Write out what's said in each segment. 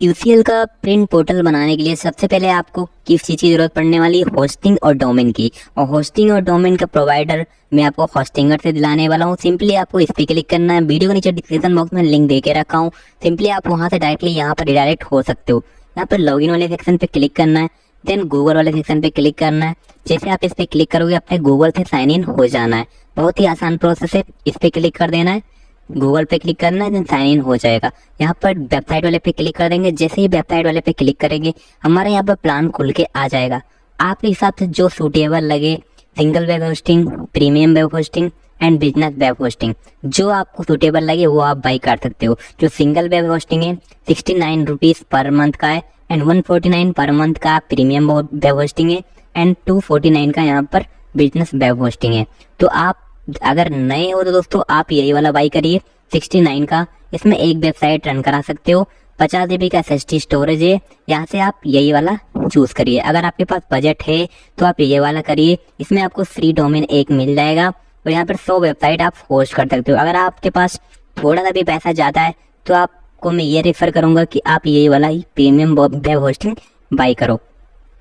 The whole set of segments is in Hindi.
यूसीएल का प्रिंट पोर्टल बनाने के लिए सबसे पहले आपको किस चीज़ की जरूरत पड़ने वाली है, होस्टिंग और डोमेन की। और होस्टिंग और डोमेन का प्रोवाइडर मैं आपको होस्टिंगर से दिलाने वाला हूँ। सिंपली आपको इस पे क्लिक करना है। वीडियो के नीचे डिस्क्रिप्शन बॉक्स में लिंक दे के रखा हूँ। सिंपली आप वहाँ से डायरेक्टली यहाँ पर रिडायरेक्ट हो सकते हो। यहाँ पर लॉगिन वाले सेक्शन पे क्लिक करना है, देन गूगल वाले सेक्शन पे क्लिक करना है। जैसे आप इस पे क्लिक करोगे अपने गूगल से साइन इन हो जाना है। बहुत ही आसान प्रोसेस है। इस पे क्लिक कर देना है, गूगल पे क्लिक करना है, देन साइन इन हो जाएगा। यहाँ पर वेबसाइट वाले पे क्लिक कर देंगे। जैसे ही वेबसाइट वाले पे क्लिक करेंगे हमारे यहाँ पर प्लान खुल के आ जाएगा। आपके हिसाब से जो सूटेबल लगे, single web hosting, premium web hosting and business web hosting, जो आपको सूटेबल लगे वो आप बाई कर सकते हो। जो सिंगल वेब होस्टिंग है 69 रुपीज़ पर मंथ का है एंड 149 पर मंथ का प्रीमियम वेब होस्टिंग है एंड 249 का यहाँ पर बिजनेस वेब होस्टिंग है। तो आप अगर नए हो तो दोस्तों आप यही वाला बाई करिए 69 का। इसमें एक वेबसाइट रन करा सकते हो, 50 GB का SSD स्टोरेज है। यहाँ से आप यही वाला चूज करिए। अगर आपके पास बजट है तो आप ये वाला करिए। इसमें आपको फ्री डोमेन एक मिल जाएगा और यहाँ पर 100 वेबसाइट आप होस्ट कर सकते हो। अगर आपके पास थोड़ा सा भी पैसा ज़्यादा है तो आपको मैं ये रेफर करूँगा कि आप यही वाला ही प्रीमियम वेब होस्टिंग बाई करो।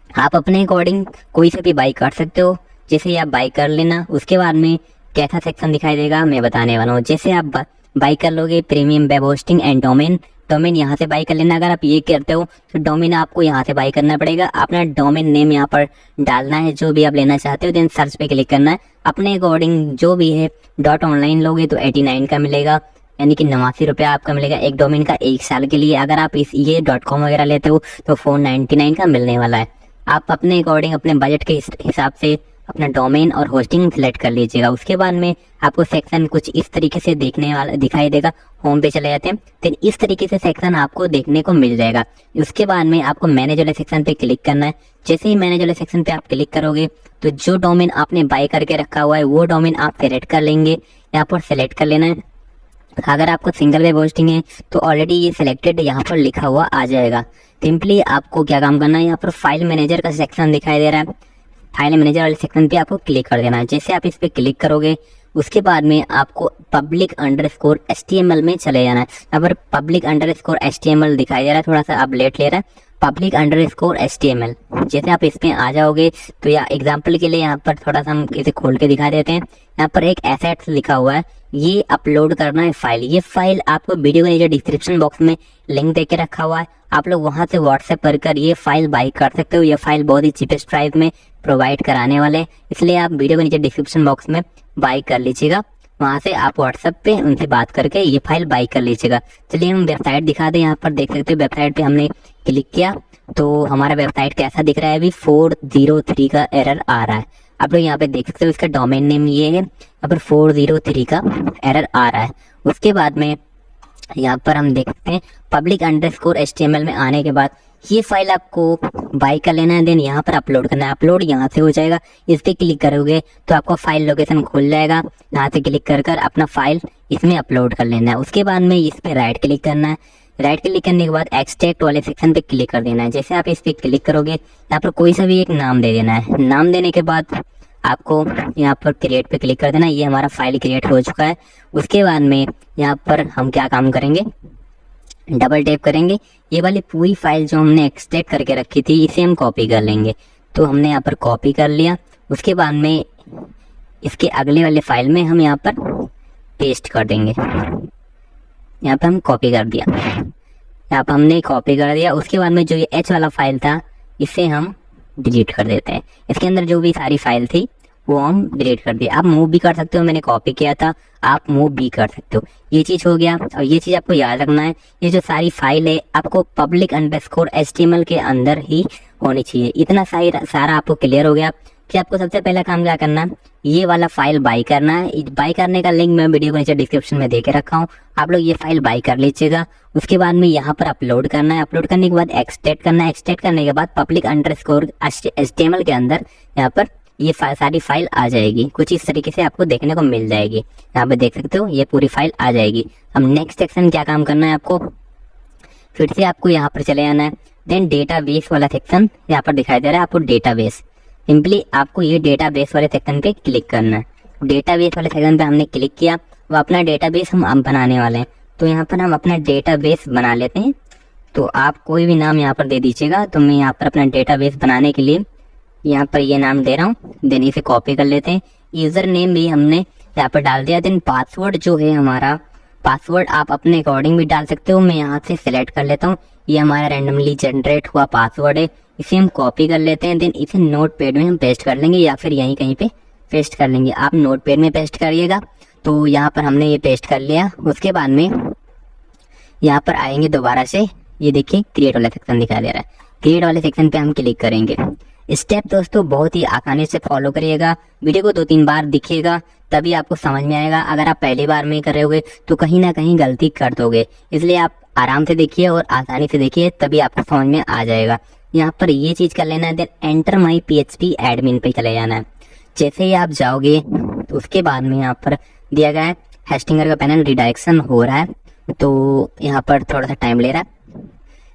आप अपने अकॉर्डिंग कोई से भी बाई कर सकते हो। जैसे ही आप बाई कर लेना, उसके बाद में कैसा सेक्शन दिखाई देगा मैं बताने वाला हूँ। जैसे आप बाई कर लोगे premium web hosting and domain यहाँ से बाई कर लेना। अगर आप ये करते हो तो डोमेन आपको यहाँ से बाई करना पड़ेगा। अपना डोमेन नेम यहाँ पर डालना है जो भी आप लेना चाहते हो, देन सर्च पे क्लिक करना है। अपने अकॉर्डिंग जो भी है .online लोगे तो 89 का मिलेगा, यानी कि 89 रुपया आपका मिलेगा एक डोमेन का 1 साल के लिए। अगर आप इस ये .com वगैरह लेते हो तो 499 का मिलने वाला है। आप अपने अकॉर्डिंग अपने बजट के हिसाब से अपना डोमेन और होस्टिंग सिलेक्ट कर लीजिएगा। उसके बाद में आपको सेक्शन कुछ इस तरीके से देखने वाला दिखाई देगा। होम पे चले जाते हैं, फिर इस तरीके से सेक्शन आपको देखने को मिल जाएगा। उसके बाद में आपको मैनेज वाले सेक्शन पे क्लिक करना है। जैसे ही मैनेज वाले सेक्शन पे आप क्लिक करोगे तो जो डोमेन आपने बाय करके रखा हुआ है वो डोमेन आप सेलेक्ट कर लेंगे। यहाँ पर सेलेक्ट कर लेना है। अगर आपको सिंगल वेब होस्टिंग है तो ऑलरेडी ये सिलेक्टेड यहाँ पर लिखा हुआ आ जाएगा। सिंपली आपको क्या काम करना है, यहाँ पर फाइल मैनेजर का सेक्शन दिखाई दे रहा है, फाइल मैनेजर वाले सेक्शन पे आपको क्लिक कर देना है। जैसे आप इस पे क्लिक करोगे उसके बाद में आपको public_html में चले जाना है। यहाँ पर public_html दिखाई दे रहा है, थोड़ा सा आप लेट ले रहा है। public_html जैसे आप इस पे आ जाओगे तो या एग्जाम्पल के लिए यहाँ पर थोड़ा सा हम इसे खोल के दिखा देते हैं। यहाँ पर एक एसेट्स लिखा हुआ है, ये अपलोड करना है फाइल। ये फाइल आपको वीडियो के नीचे डिस्क्रिप्शन बॉक्स में लिंक देके रखा हुआ है। आप लोग वहां से व्हाट्सएप पर कर ये फाइल बाई कर सकते हो। ये फाइल बहुत ही चीपेस्ट प्राइस में प्रोवाइड कराने वाले, इसलिए आप वीडियो के नीचे डिस्क्रिप्शन बॉक्स में बाई कर लीजिएगा। वहां से आप व्हाट्सएप पे उनसे बात करके ये फाइल बाई कर लीजिएगा। चलिए हम वेबसाइट दिखा दें। यहाँ पर देख सकते हो वेबसाइट पे हमने क्लिक किया तो हमारा वेबसाइट कैसा दिख रहा है। अभी 403 का एरर आ रहा है। आप लोग यहाँ पे देख सकते हो इसका डोमेन नेम ये है। यहाँ पर 403 का एरर आ रहा है। उसके बाद में यहाँ पर हम देख सकते हैं public_html में आने के बाद ये फाइल आपको बाई कर लेना है, देन यहाँ पर अपलोड करना है। अपलोड यहाँ से हो जाएगा। इस पे क्लिक करोगे तो आपको फाइल लोकेशन खुल जाएगा। यहाँ से क्लिक कर कर अपना फाइल इसमें अपलोड कर लेना है। उसके बाद में इस पे राइट क्लिक करना है। राइट क्लिक करने के बाद एक्सट्रैक्ट वाले सेक्शन पे क्लिक कर देना है। जैसे आप इस पे क्लिक करोगे यहाँ पर कोई सा भी एक नाम दे देना है। नाम देने के बाद आपको यहाँ पर क्रिएट पे क्लिक कर देना। ये हमारा फाइल क्रिएट हो चुका है। उसके बाद में यहाँ पर हम क्या काम करेंगे, डबल टैप करेंगे। ये वाली पूरी फाइल जो हमने एक्सट्रैक्ट करके रखी थी इसे हम कॉपी कर लेंगे। तो हमने यहाँ पर कॉपी कर लिया। उसके बाद में इसके अगले वाले फाइल में हम यहाँ पर पेस्ट कर देंगे। यहाँ पे हम कॉपी कर दिया, यहाँ पर हमने कॉपी कर दिया। उसके बाद में जो ये H वाला फाइल था इसे हम डिलीट कर देते हैं। इसके अंदर जो भी सारी फाइल थी वो हम डिलीट कर दिया। आप मूव भी कर सकते हो, मैंने कॉपी किया था, आप मूव भी कर सकते हो। ये चीज हो गया। और ये चीज आपको याद रखना है, ये जो सारी फाइल है आपको public_html के अंदर ही होनी चाहिए। इतना सारा आपको क्लियर हो गया कि आपको सबसे पहला काम क्या करना है, ये वाला फाइल बाई करना है। बाई करने का लिंक मैं वीडियो को नीचे डिस्क्रिप्शन में देके रखा हूँ। आप लोग ये फाइल बाई कर लीजिएगा। उसके बाद में यहाँ पर अपलोड करना है। अपलोड करने के बाद एक्सट्रैक्ट करना है। एक्सट्रैक्ट करने के बाद public_html के अंदर यहाँ पर ये सारी फाइल आ जाएगी। कुछ इस तरीके से आपको देखने को मिल जाएगी। यहाँ पे देख सकते हो ये पूरी फाइल आ जाएगी। अब नेक्स्ट सेक्शन क्या काम करना है आपको, फिर से आपको यहाँ पर चले जाना है। देन डेटाबेस वाला सेक्शन यहाँ पर दिखाई दे रहा है आपको डेटाबेस। सिंपली आपको ये डेटाबेस वाले सेक्शन पे क्लिक करना है। डेटाबेस वाले सेक्शन पे हमने क्लिक किया, वो अपना डेटाबेस हम अब बनाने वाले हैं। तो यहाँ पर हम अपना डेटाबेस बना लेते हैं। तो आप कोई भी नाम यहाँ पर दे दीजिएगा। तो मैं यहाँ पर अपना डेटाबेस बनाने के लिए यहाँ पर ये नाम दे रहा हूँ। देन इसे कॉपी कर लेते हैं। यूजर नेम भी हमने यहाँ पर डाल दिया। देन पासवर्ड जो है हमारा, पासवर्ड आप अपने अकॉर्डिंग भी डाल सकते हो। मैं यहाँ से सिलेक्ट कर लेता हूँ। ये हमारा रैंडमली जनरेट हुआ पासवर्ड है, इसे हम कॉपी कर लेते हैं। देन इसे नोटपैड में हम पेस्ट कर लेंगे या फिर यहीं कहीं पे पेस्ट कर लेंगे। आप नोटपैड में पेस्ट करिएगा। तो यहाँ पर हमने ये पेस्ट कर लिया। उसके बाद में यहाँ पर आएंगे दोबारा से, ये देखिए क्रिएट वाला सेक्शन दिखा दे रहा है। क्रिएट वाले सेक्शन पे हम क्लिक करेंगे। स्टेप दोस्तों बहुत ही आसानी से फॉलो करिएगा। वीडियो को 2-3 बार दिखिएगा तभी आपको समझ में आएगा। अगर आप पहली बार में कर रहे होगे तो कहीं ना कहीं गलती कर दोगे, इसलिए आप आराम से देखिए और आसानी से देखिए, तभी आपको समझ में आ जाएगा। यहाँ पर ये चीज कर लेना है। Then enter my PHP admin पे चले जाना है। जैसे ही आप जाओगे तो उसके बाद में यहाँ पर दिया गया है हेस्टिंगर का पैनल रिडायरेक्शन हो रहा है, तो यहाँ पर थोड़ा सा टाइम ले रहा है।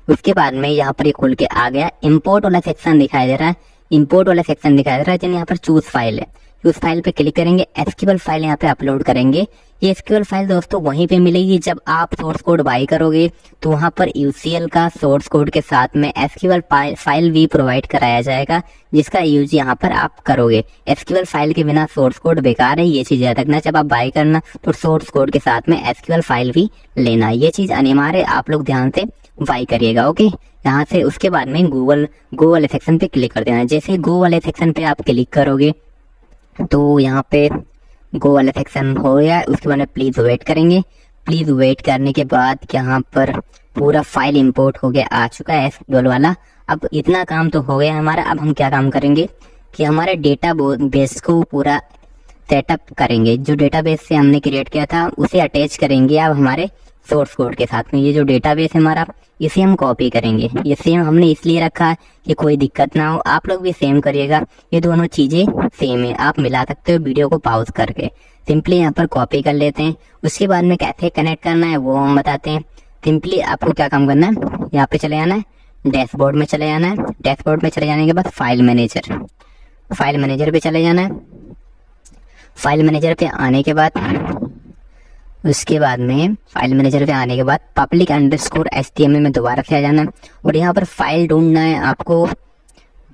उसके बाद में यहाँ पर ये खुल के आ गया। इंपोर्ट वाला सेक्शन दिखाई दे रहा है। इंपोर्ट वाला सेक्शन दिखाई दे रहा है। जिन यहाँ पर चूज फाइल है, चूज फाइल पे क्लिक करेंगे। एसक्यूएल फाइल यहाँ पे अपलोड करेंगे। ये एसक्यूएल फाइल दोस्तों वहीं पे मिलेगी जब आप सोर्स कोड बाई करोगे, तो वहाँ पर UCL का सोर्स कोड के साथ में एसक्यूएल फाइल भी प्रोवाइड कराया जाएगा, जिसका यूज यहाँ पर आप करोगे। एसक्यूएल फाइल के बिना सोर्स कोड बेकार है, ये चीज याद रखना। जब आप बाई करना तो सोर्स कोड के साथ में एसक्यूएल फाइल भी लेना, ये चीज अनिवार्य, आप लोग ध्यान से बाई करिएगा। ओके, यहाँ से उसके बाद में गो वाले सेक्शन पे क्लिक कर देना। जैसे गो वाले सेक्शन पे आप क्लिक करोगे तो यहाँ पे गो वाला सेक्शन हो गया। उसके बाद में प्लीज वेट करेंगे। प्लीज वेट करने के बाद यहाँ पर पूरा फाइल इंपोर्ट हो गया, आ चुका है एसक्यूएल वाला। अब इतना काम तो हो गया हमारा। अब हम क्या काम करेंगे कि हमारे डेटा बेस को पूरा सेटअप करेंगे। जो डेटाबेस से हमने क्रिएट किया था उसे अटैच करेंगे अब हमारे सोर्स कोड के साथ में। ये जो डेटाबेस है हमारा, इसे हम कॉपी करेंगे। ये सेम हमने इसलिए रखा है कि कोई दिक्कत ना हो। आप लोग भी सेम करिएगा, ये दोनों चीजें सेम है। आप मिला सकते हो वीडियो को पॉज करके। सिंपली यहाँ पर कॉपी कर लेते हैं। उसके बाद में कैसे कनेक्ट करना है वो हम बताते हैं। सिंपली आपको क्या काम करना है, यहाँ पे चले जाना है, डैशबोर्ड में चले जाना है। डैशबोर्ड में चले जाने के बाद फाइल मैनेजर पे चले जाना है। फाइल मैनेजर पे आने के बाद उसके बाद में फाइल मैनेजर पे आने के बाद public_HTML में दोबारा से आ जाना है और यहाँ पर फाइल ढूंढना है आपको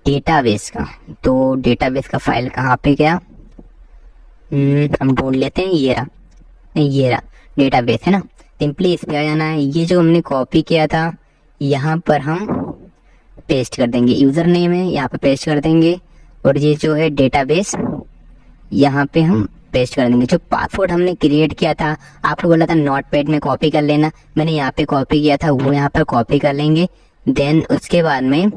डेटाबेस का। तो डेटाबेस का फाइल कहाँ पे गया, हम ढूंढ लेते हैं। ये रहा डेटाबेस है ना। सिंपली इस पे आ जाना है। ये जो हमने कॉपी किया था यहाँ पर हम पेस्ट कर देंगे। यूजर नेम है यहाँ पे पेस्ट कर देंगे और ये जो है डेटाबेस यहाँ पे हम पेस्ट कर देंगे। जो पासवर्ड हमने क्रिएट किया था, आपको बोला था नोटपैड में कॉपी कर लेना, मैंने यहाँ पे कॉपी किया था, वो यहाँ पर कॉपी कर लेंगे। देन उसके बाद में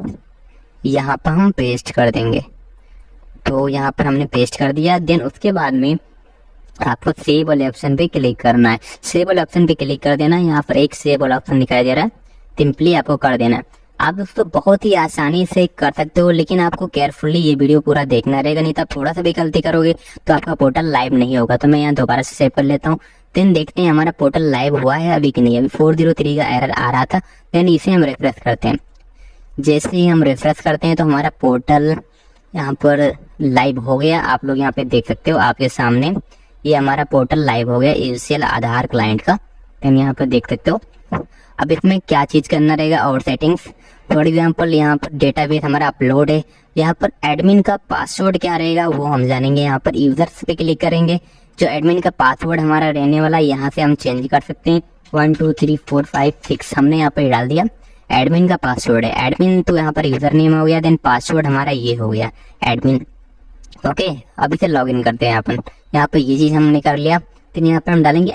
यहाँ पर हम पेस्ट कर देंगे। तो यहाँ पर हमने पेस्ट कर दिया। देन उसके बाद में आपको सेव वाले ऑप्शन पे क्लिक करना है। सेव वाले ऑप्शन पे क्लिक कर देना। यहाँ पर एक सेव वाला ऑप्शन दिखाई दे रहा है, सिंपली आपको कर देना है। आप दोस्तों बहुत ही आसानी से कर सकते हो, लेकिन आपको केयरफुली ये वीडियो पूरा देखना रहेगा, नहीं तो आप थोड़ा सा भी गलती करोगे तो आपका पोर्टल लाइव नहीं होगा। तो मैं यहाँ दोबारा से सेव कर लेता हूँ। देन देखते हैं हमारा पोर्टल लाइव हुआ है अभी कि नहीं। अभी 403 का एरर आ रहा था। देन इसे हम रिफ्रेश करते हैं। जैसे ही हम रिफ्रेश करते हैं तो हमारा पोर्टल यहाँ पर लाइव हो गया। आप लोग यहाँ पे देख सकते हो आपके सामने, ये हमारा पोर्टल लाइव हो गया UCL आधार क्लाइंट का। देन यहाँ पर देख सकते हो। अब इसमें क्या चीज करना रहेगा और सेटिंग्स, फॉर एग्जांपल यहाँ पर डेटाबेस हमारा अपलोड है। यहाँ पर एडमिन का पासवर्ड क्या रहेगा वो हम जानेंगे। यहाँ पर यूजर्स पे क्लिक करेंगे। जो एडमिन का पासवर्ड हमारा रहने वाला यहाँ से हम चेंज कर सकते हैं। 1 2 3 4 5 6 हमने यहाँ पर डाल दिया। एडमिन का पासवर्ड है एडमिन, तो यहाँ पर यूजर नेम हो गया। देन पासवर्ड हमारा ये हो गया एडमिन। ओके, अब इसे लॉग इन करते हैं अपन। यहाँ पे ये चीज हमने कर लिया। फिर यहाँ पे हम डालेंगे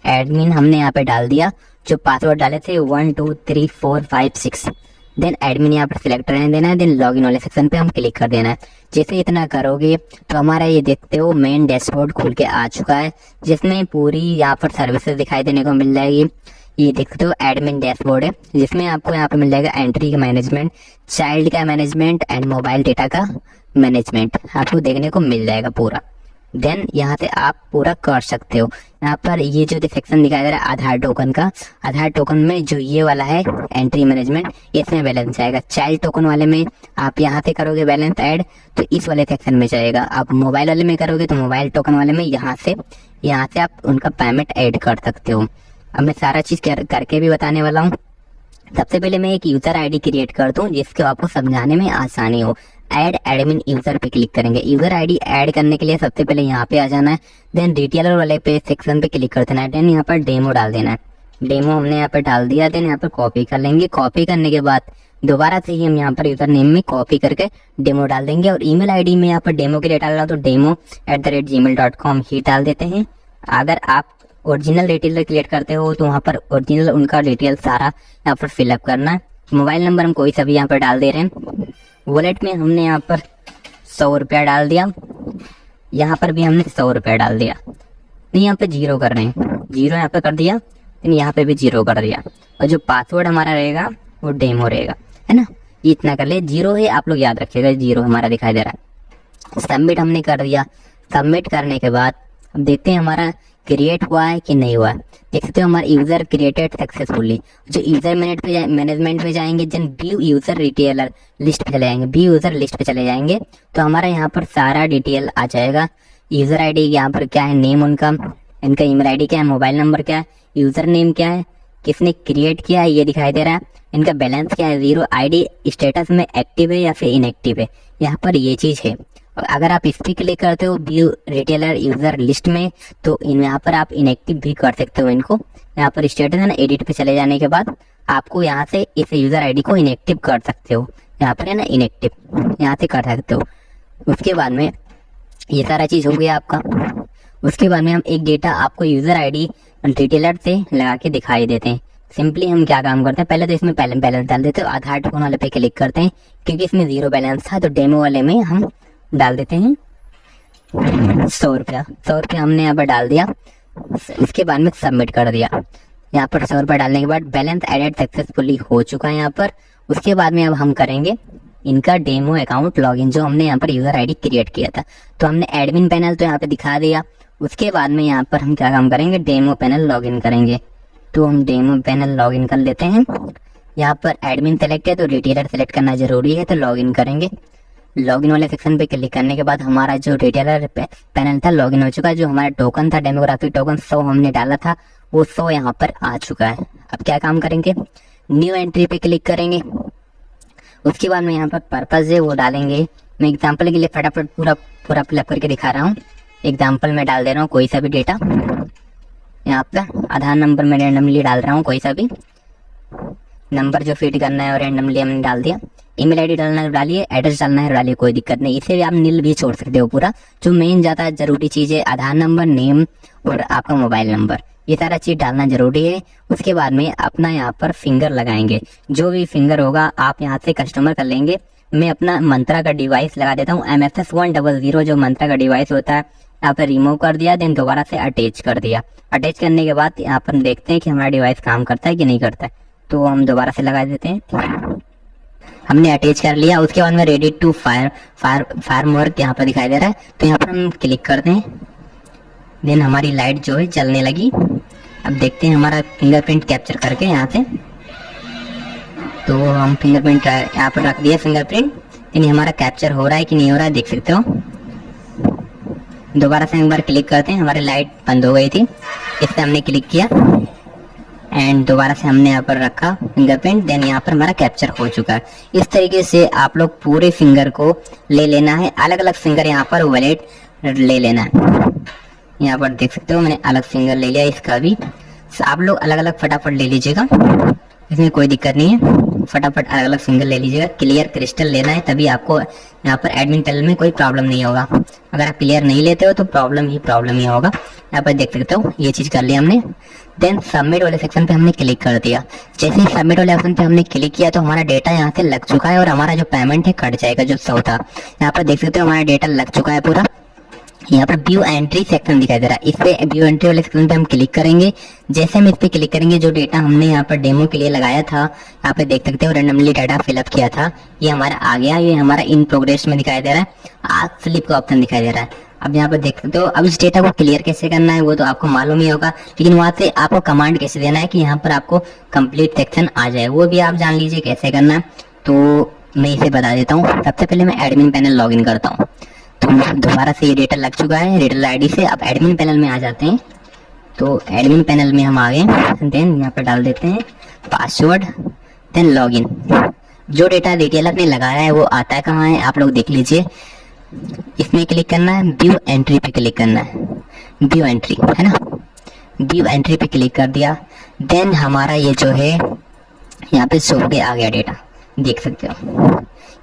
एडमिन हमने यहाँ पे डाल दिया। जो पासवर्ड डाले थे 1 2 3 4 5 6। देन एडमिन यहाँ पर सिलेक्ट रहने देना है। देन लॉगिन वाले सेक्शन पे हम क्लिक कर देना है। जैसे इतना करोगे तो हमारा ये देखते हो मेन डैशबोर्ड खुल के आ चुका है, जिसमें पूरी यहाँ पर सर्विसेज दिखाई देने को मिल जाएगी। ये देखते हो एडमिन डैशबोर्ड है, जिसमें आपको यहाँ पे मिल जाएगा एंट्री का मैनेजमेंट, चाइल्ड का मैनेजमेंट एंड मोबाइल डेटा का मैनेजमेंट आपको देखने को मिल जाएगा पूरा। देन यहाँ से आप पूरा कर सकते हो। यहाँ पर ये जो सेक्शन दिखाई दे रहा है आधार टोकन का, आधार टोकन में जो ये वाला है एंट्री मैनेजमेंट, इसमें बैलेंस आएगा। चाइल्ड टोकन वाले में आप यहाँ से करोगे बैलेंस ऐड तो इस वाले सेक्शन में जाएगा। आप मोबाइल वाले में करोगे तो मोबाइल टोकन वाले में यहाँ से आप उनका पेमेंट ऐड कर सकते हो। अब मैं सारा चीज करके भी बताने वाला हूँ। सबसे पहले मैं एक यूजर आईडी क्रिएट करता हूँ जिसको आपको समझाने में आसानी हो। ऐड एडमिन यूजर पे क्लिक करेंगे। यूजर आईडी ऐड करने के लिए सबसे पहले यहाँ पे आ जाना है, देन रिटेलर वाले पे सेक्शन पे क्लिक कर देना है, देन यहाँ पर डेमो डाल देना है। डेमो हमने यहाँ पर डाल दिया, देन यहाँ पर कॉपी कर लेंगे। कॉपी करने के बाद दोबारा से ही हम यहाँ पर यूजर नेम में कॉपी करके डेमो डाल देंगे, और ईमेल आईडी में यहाँ पर डेमो के लिए डाल रहा तो demo@gmail.com ही डाल देते हैं। अगर आप ओरिजिनल डिटेल क्रिएट करते हो तो वहाँ पर ओरिजिनल उनका डिटेल सारा यहाँ पर फिलअप करना है। मोबाइल नंबर हम कोई सा भी यहाँ पर डाल दे रहे हैं। वॉलेट में हमने यहाँ पर 100 रुपया डाल दिया, यहाँ पर भी हमने 100 रुपया डाल दिया। तो यहाँ पे 0 कर रहे हैं, 0 यहाँ पे कर दिया, तो यहाँ पे भी 0 कर दिया, और जो पासवर्ड हमारा रहेगा वो डेमो रहेगा, है ना। ये इतना कर ले, 0 है, आप लोग याद रखिएगा 0 हमारा दिखाई दे रहा है। सबमिट हमने कर दिया। सबमिट करने के बाद अब देखते हैं हमारा क्रिएट हुआ है कि नहीं हुआ है। देख सकते हो हमारा यूजर क्रिएटेड सक्सेसफुली। जो यूजर मैनेजमेंट पे जाएंगे, जन व्यू यूजर रिटेलर लिस्ट पे चले जाएंगे, व्यू यूजर लिस्ट पे चले जाएंगे तो हमारा यहाँ पर सारा डिटेल आ जाएगा। यूजर आईडी यहाँ पर क्या है, नेम उनका, इनका ईमेल आईडी क्या है, मोबाइल नंबर क्या है, यूजर नेम क्या है, किसने क्रिएट किया है ये दिखाई दे रहा है, इनका बैलेंस क्या है, 0, आईडी स्टेटस में एक्टिव है या फिर इनएक्टिव है, यहाँ पर ये चीज है। और अगर आप इस पे क्लिक करते हो व्यू रिटेलर यूजर लिस्ट में, तो यहाँ पर आप इनएक्टिव भी कर सकते हो इनको। यहाँ पर स्टेटस है ना, एडिट पे चले जाने के बाद आपको यहाँ से इस यूजर आईडी को इनएक्टिव कर सकते हो, यहाँ पर है ना इनएक्टिव, यहाँ से कर सकते हो। उसके बाद में ये सारा चीज हो गया आपका। उसके बाद में हम एक डेटा आपको यूजर आईडी रिटेलर से लगा के दिखाई देते हैं। सिंपली हम क्या काम करते हैं, पहले तो इसमें बैलेंस डाल देते हैं, आधार टोकन वाले पे क्लिक करते हैं क्योंकि इसमें 0 बैलेंस था, तो डेमो वाले में हम डाल देते हैं 100 रुपया। 100 रुपया हमने यहाँ पर डाल दिया। इसके बाद में सबमिट कर दिया। यहाँ पर 100 रुपया डालने के बाद बैलेंस एडेड सक्सेसफुली हो चुका है यहाँ पर। उसके बाद में अब हम करेंगे इनका डेमो अकाउंट लॉगिन, जो हमने यहाँ पर यूजर आईडी क्रिएट किया था। तो हमने एडमिन पैनल तो यहाँ पे दिखा दिया। उसके बाद में यहाँ पर हम क्या काम करेंगे, डेमो पैनल लॉगिन करेंगे। तो हम डेमो पैनल लॉगिन कर लेते हैं। यहाँ पर एडमिन सेलेक्ट है तो रिटेलर सेलेक्ट करना जरूरी है, तो लॉगिन करेंगे। लॉगिन वाले सेक्शन पे क्लिक करने के बाद हमारा जो रिटेलर पैनल था लॉगिन हो चुका है। जो हमारा टोकन था, डेमोग्राफिक टोकन 100 हमने डाला था, वो 100 यहाँ पर आ चुका है। अब क्या काम करेंगे, न्यू एंट्री पे क्लिक करेंगे। उसके बाद में यहाँ पर पर्पज है वो डालेंगे। मैं एग्जाम्पल के लिए फटाफट पूरा फिलअप करके दिखा रहा हूँ। एग्जाम्पल में डाल दे रहा हूँ कोई सा भी डेटा। यहाँ पर आधार नंबर में रैंडमली डाल रहा हूँ, कोई सा भी नंबर जो फीड करना है और रैंडमली हमने डाल दिया। ईमेल आईडी डालना है डालिए, एड्रेस डालना है डालिए, कोई दिक्कत नहीं। इसे भी आप नील भी छोड़ सकते हो पूरा। जो मेन ज्यादा जरूरी चीज है आधार नंबर, नेम और आपका मोबाइल नंबर, ये सारा चीज डालना जरूरी है। उसके बाद में अपना यहाँ पर फिंगर लगाएंगे। जो भी फिंगर होगा आप यहाँ से कस्टमर कर लेंगे। मैं अपना मंत्रा का डिवाइस लगा देता हूँ, MFS100 जो मंत्रा का डिवाइस होता है, यहाँ पर रिमूव कर दिया, देन दोबारा से अटैच कर दिया। अटैच करने के बाद यहाँ पर देखते हैं कि हमारा डिवाइस काम करता है कि नहीं करता है, तो हम दोबारा से लगा देते हैं। हमने अटैच कर लिया। उसके बाद में रेडी टू फायर वर्क यहाँ पर दिखाई दे रहा है, तो यहाँ पर हम क्लिक करते हैं। देन हमारी लाइट जो है जलने लगी। अब देखते हैं हमारा फिंगरप्रिंट कैप्चर करके यहाँ से, तो हम फिंगरप्रिंट यहाँ पर रख दिया फिंगरप्रिंट। यानी हमारा कैप्चर हो रहा है कि नहीं हो रहा है देख सकते हो। दोबारा से एक बार क्लिक करते हैं। हमारी लाइट बंद हो गई थी, इस पर हमने क्लिक किया एंड दोबारा से हमने यहाँ पर रखा फिंगरप्रिंट। देन यहाँ पर हमारा कैप्चर हो चुका है। इस तरीके से आप लोग पूरे फिंगर को ले लेना है। अलग अलग फिंगर यहाँ पर वॉलेट ले लेना है। यहाँ पर देख सकते हो मैंने अलग फिंगर ले लिया इसका भी। आप लोग अलग अलग फटाफट ले लीजिएगा, इसमें कोई दिक्कत नहीं है। फटाफट अलग अलग फिंगर ले लीजिएगा। क्लियर क्रिस्टल लेना है, तभी आपको यहाँ पर एडमिन पैनल में कोई प्रॉब्लम नहीं होगा। अगर आप क्लियर नहीं लेते हो तो प्रॉब्लम ही होगा। यहाँ पर देख सकते हो ये चीज कर लिया हमने। देन सबमिट वाले सेक्शन पे हमने क्लिक कर दिया। जैसे ही सबमिट वाले ऑप्शन पे हमने क्लिक किया तो हमारा डेटा यहाँ से लग चुका है और हमारा जो पेमेंट है कट जाएगा जो 100 था। यहाँ पर देख सकते हो हमारा डेटा लग चुका है पूरा। यहाँ पर व्यू एंट्री सेक्शन दिखाई दे रहा है, इस पे व्यू एंट्री वाले सेक्शन पे हम क्लिक करेंगे। जैसे हम इस पे क्लिक करेंगे, जो डेटा हमने यहाँ पर डेमो के लिए लगाया था, यहाँ पे देख सकते हो रैंडमली डाटा फिलअप किया था, ये हमारा आ गया। ये हमारा इन प्रोग्रेस में दिखाई दे रहा है। आज स्लिप का ऑप्शन दिखाई दे रहा है। अब यहाँ पर देख सकते हो। अब इस डेटा को क्लियर कैसे करना है वो तो आपको मालूम ही होगा, लेकिन वहां से आपको कमांड कैसे देना है कि यहाँ पर आपको कंप्लीट सेक्शन आ जाए, वो भी आप जान लीजिए कैसे करना है। तो मैं इसे बता देता हूँ। सबसे पहले मैं एडमिन पैनल लॉग इन करता हूँ। तो दोबारा से ये डेटा लग चुका है रिटेलर आईडी से। अब एडमिन पैनल में आ जाते हैं। तो एडमिन पैनल में हम आ गए। देन यहाँ पर डाल देते हैं पासवर्ड। Then login. जो डेटा रिटेलर ने लगाया है वो आता है कहाँ है, आप लोग देख लीजिए। इसमें क्लिक करना है, व्यू एंट्री पे क्लिक करना है, व्यू एंट्री है ना, व्यू एंट्री पे क्लिक कर दिया। देन हमारा ये जो है यहाँ पे शो के आ गया डेटा, देख सकते हो।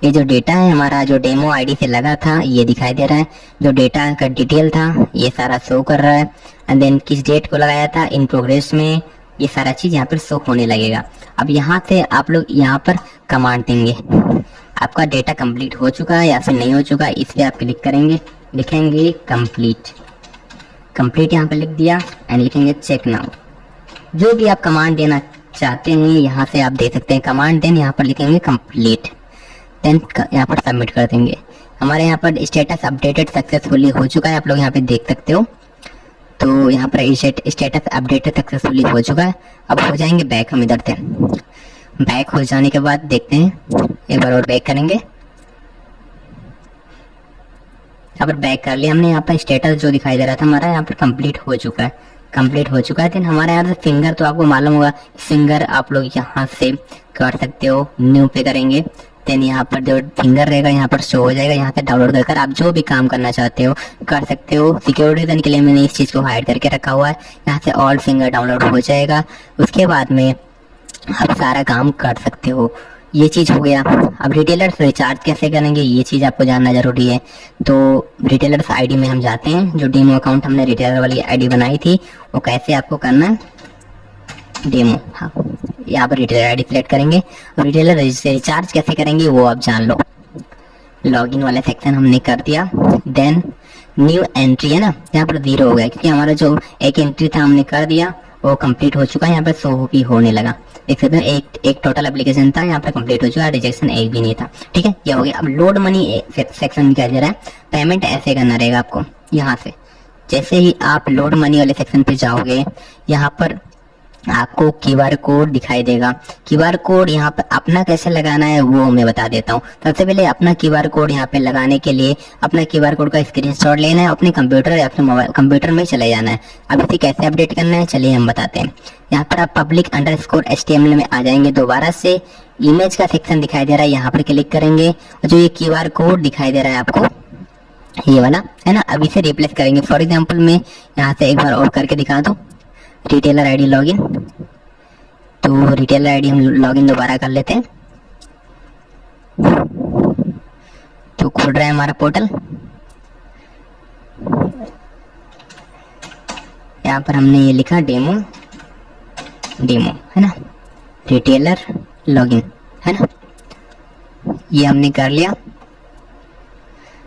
ये जो डेटा है हमारा जो डेमो आईडी से लगा था ये दिखाई दे रहा है, जो डेटा का डिटेल था ये सारा शो कर रहा है। एंड देन किस डेट को लगाया था, इन प्रोग्रेस में, ये सारा चीज यहाँ पर शो होने लगेगा। अब यहाँ से आप लोग यहाँ पर कमांड देंगे, आपका डेटा कंप्लीट हो चुका है या फिर नहीं हो चुका, इस पे आप क्लिक करेंगे, लिखेंगे कंप्लीट, कंप्लीट यहाँ पे लिख दिया एंड लिखेंगे चेक नाउ। जो भी आप कमांड देना चाहते हैं यहाँ से आप दे सकते हैं कमांड, देन यहाँ पर लिखेंगे कंप्लीट, देन यहाँ पर सबमिट कर देंगे। हमारे यहाँ पर स्टेटस अपडेटेड सक्सेसफुली हो चुका है, आप लोग यहाँ पे देख सकते हो। तो यहाँ पर स्टेटस अपडेटेड सक्सेसफुली हो चुका है। अब हो जाएंगे बैक हम इधर से। बैक हो जाने के बाद देखते हैं, एक बार और बैक करेंगे। यहाँ पर बैक कर लिया हमने। यहाँ पर स्टेटस जो दिखाई दे रहा था हमारा यहाँ पर कंप्लीट हो चुका है, कंप्लीट हो चुका है। देन हमारे यहाँ से फिंगर तो आपको मालूम होगा, फिंगर आप लोग यहाँ से कर सकते हो, न्यू पे करेंगे। देन यहाँ पर जो फिंगर रहेगा यहाँ पर शो हो जाएगा, यहाँ से डाउनलोड कर आप जो भी काम करना चाहते हो कर सकते हो। सिक्योरिटी रीजन के लिए मैंने इस चीज़ को हाइड करके रखा हुआ है। यहाँ से ऑल फिंगर डाउनलोड हो जाएगा, उसके बाद में आप सारा काम कर सकते हो। ये चीज़ हो गया। अब रिटेलर्स रिचार्ज कैसे करेंगे ये चीज़ आपको जानना जरूरी है। तो रिटेलर्स आईडी में हम जाते हैं, जो डेमो अकाउंट हमने रिटेलर वाली आईडी बनाई थी वो कैसे आपको करना है, डेमो, हाँ यहाँ पर रिटेलर आईडी सिलेक्ट करेंगे। रिटेलर से रिचार्ज कैसे करेंगे वो आप जान लो। लॉगिन वाला सेक्शन हमने कर दिया। देन न्यू एंट्री है ना, यहाँ पर 0 हो गया क्योंकि हमारा जो एक एंट्री था हमने कर दिया वो कंप्लीट हो चुका है। यहाँ पर शो भी होने लगा, देख सकते हैं। एक टोटल एप्लीकेशन था, यहाँ पर कंप्लीट हो चुका है, रिजेक्शन एक भी नहीं था। ठीक है, ये हो गया। अब लोड मनी सेक्शन दिखाई दे रहा है। पेमेंट ऐसे करना रहेगा आपको, यहाँ से जैसे ही आप लोड मनी वाले सेक्शन पे जाओगे यहाँ पर आपको क्यूआर कोड दिखाई देगा। क्यूआर कोड यहाँ पर अपना कैसे लगाना है वो मैं बता देता हूँ। सबसे पहले अपना क्यूआर कोड यहाँ पे लगाने के लिए अपना क्यूआर कोड का स्क्रीनशॉट लेना है, अपने कंप्यूटर या फिर मोबाइल कंप्यूटर में चले जाना है। अब इसे कैसे अपडेट करना है चलिए हम बताते हैं। यहाँ पर आप public_html में आ जाएंगे। दोबारा से इमेज का सेक्शन दिखाई दे रहा है, यहाँ पर क्लिक करेंगे और जो ये क्यूआर कोड दिखाई दे रहा है आपको ये वाला है ना, अब इसे रिप्लेस करेंगे। फॉर एग्जाम्पल मैं यहाँ से एक बार और करके दिखा दूँ, रिटेलर आईडी लॉगिन। तो रिटेलर आईडी हम लॉगिन दोबारा कर लेते हैं। तो खुल रहा है हमारा पोर्टल। यहाँ पर हमने ये लिखा डेमो, डेमो है ना, रिटेलर लॉगिन है ना, ये हमने कर लिया।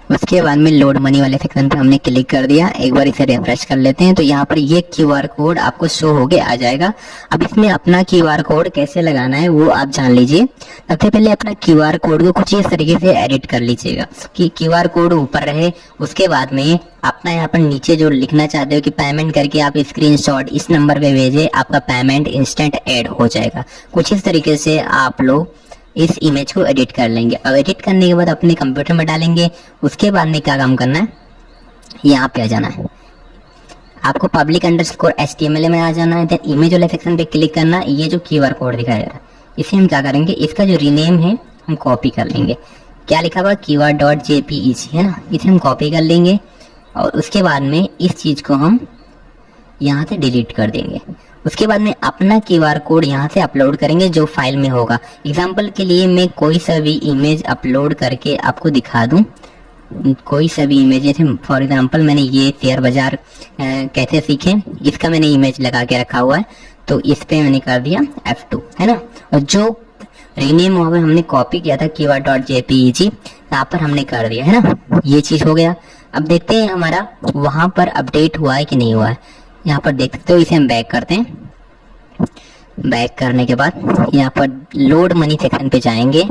उसके बाद में लोड मनी वाले सेक्शन पे हमने क्लिक कर दिया। एक बार इसे रिफ्रेश कर लेते हैं तो यहाँ पर ये क्यूआर कोड आपको शो होके आ जाएगा। अब इसमें अपना क्यूआर कोड कैसे लगाना है वो आप जान लीजिए। सबसे पहले अपना क्यूआर कोड को कुछ इस तरीके से एडिट कर लीजिएगा कि क्यूआर कोड ऊपर रहे। उसके बाद में अपना यहाँ पर नीचे जो लिखना चाहते हो कि पेमेंट करके आप स्क्रीनशॉट इस नंबर पे भेजे, आपका पेमेंट इंस्टेंट ऐड हो जाएगा। कुछ इस तरीके से आप लोग इस इमेज को एडिट कर लेंगे। अब एडिट करने के बाद अपने कंप्यूटर में डालेंगे। उसके बाद में क्या काम करना है, यहाँ पे आ जाना है, आपको public_html में आ जाना है। देन इमेज वाले सेक्शन पे क्लिक करना है। ये जो क्यूआर कोड दिखाया जा रहा है इसे हम क्या करेंगे, इसका जो रीनेम है हम कॉपी कर लेंगे। क्या लिखा हुआ QR.jpeg है ना, इसे हम कॉपी कर लेंगे और उसके बाद में इस चीज को हम यहाँ से डिलीट कर देंगे। उसके बाद में अपना क्यूआर कोड यहाँ से अपलोड करेंगे जो फाइल में होगा। एग्जाम्पल के लिए मैं कोई सा भी इमेज अपलोड करके आपको दिखा दूं, कोई सा भी इमेज। जैसे फॉर एग्जाम्पल मैंने ये शेयर बाजार कैसे सीखे इसका मैंने इमेज लगा के रखा हुआ है, तो इस पे मैंने कर दिया F2 है ना। और जो रीनेम हमने कॉपी किया था QR.jpeg यहाँ पर हमने कर दिया है ना, ये चीज हो गया। अब देखते हैं हमारा वहां पर अपडेट हुआ है कि नहीं हुआ है। यहाँ पर देख सकते हो, इसे हम बैक करते हैं। बैक करने के बाद यहाँ पर लोड मनी सेक्शन पे जाएंगे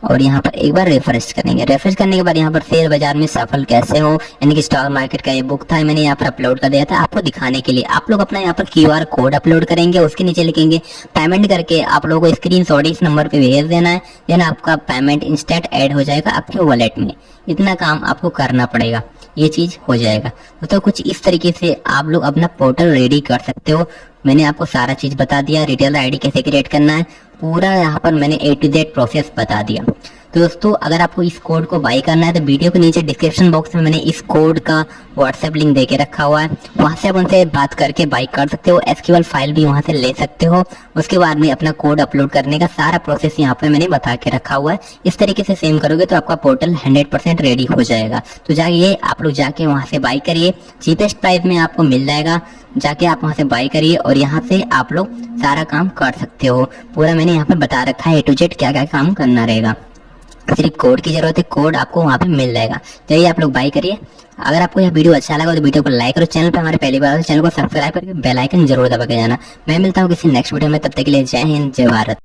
और यहाँ पर एक बार रिफ्रेश करेंगे। रिफ्रेश करने के बाद यहाँ पर शेयर बाजार में सफल कैसे हो, यानी कि स्टॉक मार्केट का ये बुक था, मैंने यहाँ पर अपलोड कर दिया था आपको दिखाने के लिए। आप लोग अपना यहाँ पर क्यूआर कोड अपलोड करेंगे, उसके नीचे लिखेंगे पेमेंट करके आप लोगों को स्क्रीनशॉट इस नंबर पे भेज देना है। देन आपका पेमेंट इंस्टेंट ऐड हो जाएगा आपके वॉलेट में। इतना काम आपको करना पड़ेगा, ये चीज हो जाएगा। तो कुछ इस तरीके से आप लोग अपना पोर्टल रेडी कर सकते हो। मैंने आपको सारा चीज बता दिया, रिटेलर आईडी कैसे क्रिएट करना है, पूरा यहाँ पर मैंने A to Z प्रोसेस बता दिया। तो दोस्तों अगर आपको इस कोड को बाई करना है तो वीडियो के नीचे डिस्क्रिप्शन बॉक्स में मैंने इस कोड का व्हाट्सएप लिंक देके रखा हुआ है, वहां से आप उनसे बात करके बाई कर सकते हो। SQL फाइल भी वहां से ले सकते हो। उसके बाद में अपना कोड अपलोड करने का सारा प्रोसेस यहाँ पे मैंने बता के रखा हुआ है। इस तरीके से सेम करोगे तो आपका पोर्टल 100% रेडी हो जाएगा। तो जाइए आप लोग जाके वहां से बाई करिए, चीपेस्ट प्राइस में आपको मिल जाएगा। जाके आप वहां से बाई करिए और यहाँ से आप लोग सारा काम कर सकते हो। पूरा मैंने यहाँ पर बता रखा है A to Z क्या क्या काम करना रहेगा। सिर्फ कोड की जरूरत है, कोड आपको वहाँ पे मिल जाएगा। जाइए आप लोग बाई करिए। अगर आपको यह वीडियो अच्छा लगा तो वीडियो को लाइक करो, चैनल पे हमारे पहली बार चैनल को सब्सक्राइब करके बेल आइकन जरूर दबा के जाना। मैं मिलता हूँ किसी नेक्स्ट वीडियो में, तब तक के लिए जय हिंद जय भारत।